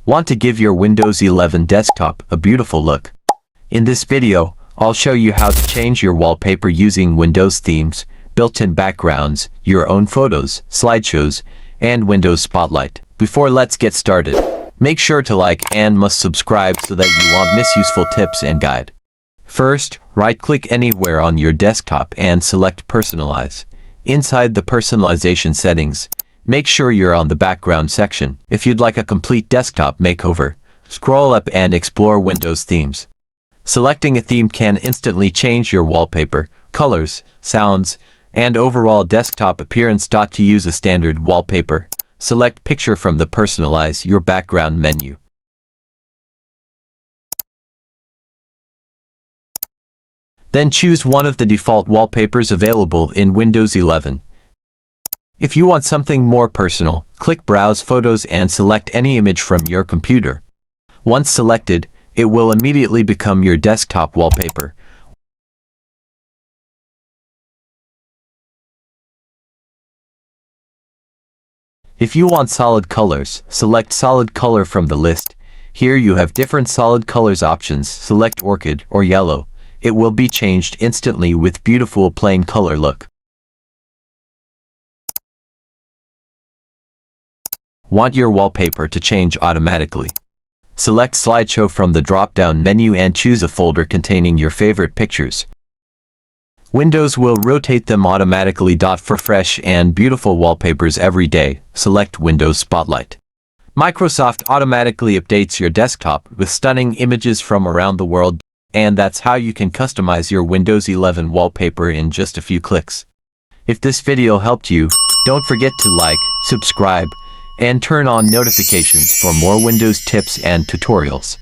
Want to give your Windows 11 desktop a beautiful look? In this video, I'll show you how to change your wallpaper using Windows themes, built-in backgrounds, your own photos, slideshows, and Windows Spotlight. Before let's get started, make sure to like and must subscribe so that you won't miss useful tips and guide. First, right-click anywhere on your desktop and select Personalize. Inside the Personalization settings, make sure you're on the Background section. If you'd like a complete desktop makeover, scroll up and explore Windows themes. Selecting a theme can instantly change your wallpaper, colors, sounds, and overall desktop appearance. To use a standard wallpaper, select Picture from the Personalize Your Background menu. Then choose one of the default wallpapers available in Windows 11. If you want something more personal, click Browse Photos and select any image from your computer. Once selected, it will immediately become your desktop wallpaper. If you want solid colors, select Solid Color from the list. Here you have different solid colors options. Select Orchid or Yellow. It will be changed instantly with beautiful plain color look. Want your wallpaper to change automatically? Select Slideshow from the drop-down menu and choose a folder containing your favorite pictures. Windows will rotate them automatically. For fresh and beautiful wallpapers every day, select Windows Spotlight. Microsoft automatically updates your desktop with stunning images from around the world, and that's how you can customize your Windows 11 wallpaper in just a few clicks. If this video helped you, don't forget to like, subscribe, and turn on notifications for more Windows tips and tutorials.